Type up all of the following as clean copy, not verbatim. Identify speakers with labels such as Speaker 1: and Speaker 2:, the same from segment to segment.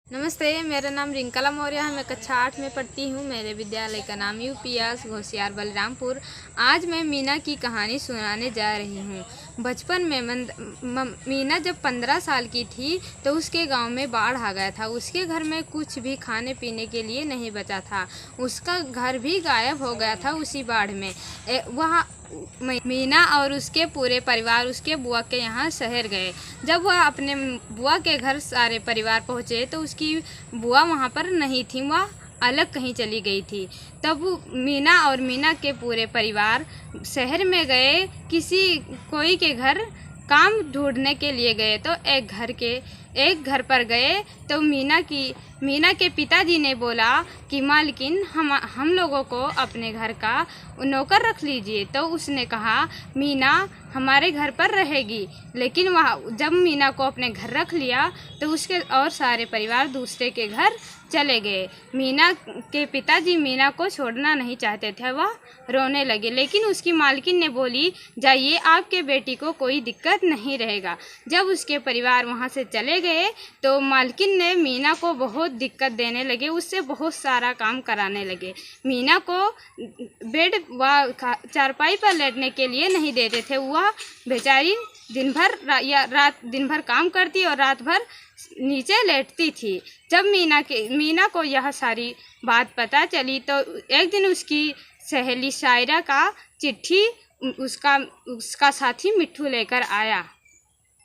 Speaker 1: नमस्ते, मेरा नाम रिंकला मौर्य है। मैं कक्षा 8 में पढ़ती हूँ। मेरे विद्यालय का नाम यूपीएस घोसियार बलरामपुर। आज मैं मीना की कहानी सुनाने जा रही हूँ। बचपन में मीना जब 15 साल की थी तो उसके गांव में बाढ़ आ गया था। उसके घर में कुछ भी खाने पीने के लिए नहीं बचा था। उसका घर भी गायब हो गया था उसी बाढ़ में। वहाँ मीना और उसके पूरे परिवार उसके बुआ के यहाँ शहर गए। जब वह अपने बुआ के घर सारे परिवार पहुँचे तो उसकी बुआ वहाँ पर नहीं थी, वह अलग कहीं चली गई थी। तब मीना और मीना के पूरे परिवार शहर में गए, कोई के घर काम ढूंढने के लिए गए। तो एक घर पर गए तो मीना के पिताजी ने बोला कि मालकिन हम लोगों को अपने घर का नौकर रख लीजिए। तो उसने कहा मीना हमारे घर पर रहेगी। लेकिन जब मीना को अपने घर रख लिया तो उसके और सारे परिवार दूसरे के घर चले गए। मीना के पिताजी मीना को छोड़ना नहीं चाहते थे, वह रोने लगे। लेकिन उसकी मालकिन ने बोली जाइए, आपके बेटी को कोई दिक्कत नहीं रहेगा। जब उसके परिवार वहाँ से चले गए तो मालकिन ने मीना को बहुत दिक्कत देने लगे, उससे बहुत सारा काम कराने लगे। मीना को बेड व चारपाई पर लेटने के लिए नहीं देते थे। वह बेचारी दिन भर काम करती और रात भर नीचे लेटती थी। जब मीना को यह सारी बात पता चली तो एक दिन उसकी सहेली शायरा का चिट्ठी उसका साथी मिट्ठू लेकर आया।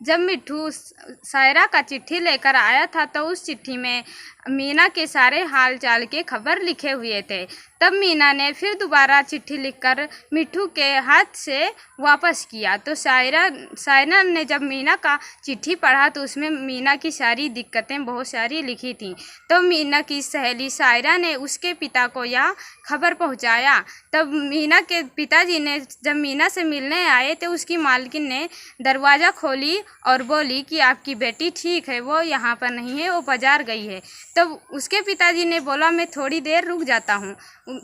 Speaker 1: जब मिट्ठू शायरा का चिट्ठी लेकर आया था तो उस चिट्ठी में मीना के सारे हाल चाल के खबर लिखे हुए थे। तब मीना ने फिर दोबारा चिट्ठी लिखकर मिट्ठू के हाथ से वापस किया। तो शायरा ने जब मीना का चिट्ठी पढ़ा तो उसमें मीना की सारी दिक्कतें बहुत सारी लिखी थी। तो मीना की सहेली शायरा ने उसके पिता को यह खबर पहुंचाया। तब मीना के पिताजी ने जब मीना से मिलने आए तो उसकी मालकिन ने दरवाज़ा खोली और बोली कि आपकी बेटी ठीक है, वो यहाँ पर नहीं है, वो बाजार गई है। तब उसके पिताजी ने बोला मैं थोड़ी देर रुक जाता हूँ।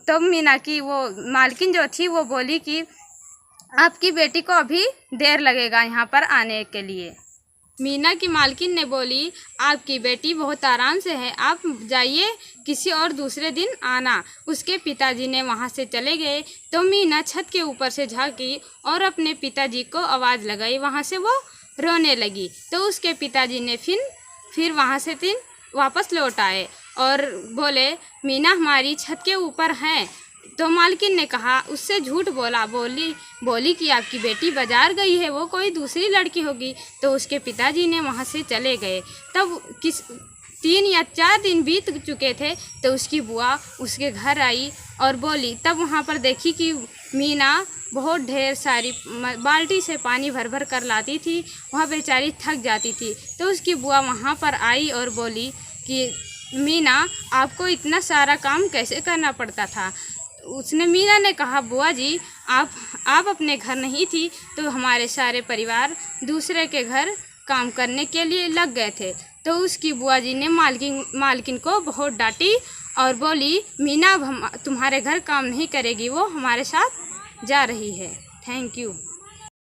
Speaker 1: तब मीना की वो मालकिन जो थी वो बोली कि आपकी बेटी को अभी देर लगेगा यहाँ पर आने के लिए। मीना की मालकिन ने बोली आपकी बेटी बहुत आराम से है, आप जाइए, किसी और दूसरे दिन आना। उसके पिताजी ने वहाँ से चले गए तो मीना छत के ऊपर से झांकी और अपने पिताजी को आवाज़ लगाई। वहाँ से वो रोने लगी। तो उसके पिताजी ने फिर वहाँ से वापस लौट आए और बोले मीना हमारी छत के ऊपर है। तो मालकिन ने कहा उससे झूठ बोली कि आपकी बेटी बाजार गई है, वो कोई दूसरी लड़की होगी। तो उसके पिताजी ने वहाँ से चले गए। तब 3 या 4 दिन बीत चुके थे तो उसकी बुआ उसके घर आई और बोली। तब वहाँ पर देखी कि मीना बहुत ढेर सारी बाल्टी से पानी भर भर कर लाती थी। वहाँ बेचारी थक जाती थी। तो उसकी बुआ वहाँ पर आई और बोली कि मीना आपको इतना सारा काम कैसे करना पड़ता था। मीना ने कहा बुआ जी आप अपने घर नहीं थी तो हमारे सारे परिवार दूसरे के घर काम करने के लिए लग गए थे। तो उसकी बुआ जी ने मालकिन को बहुत डांटी और बोली मीना अब तुम्हारे घर काम नहीं करेगी, वो हमारे साथ जा रही है। Thank you.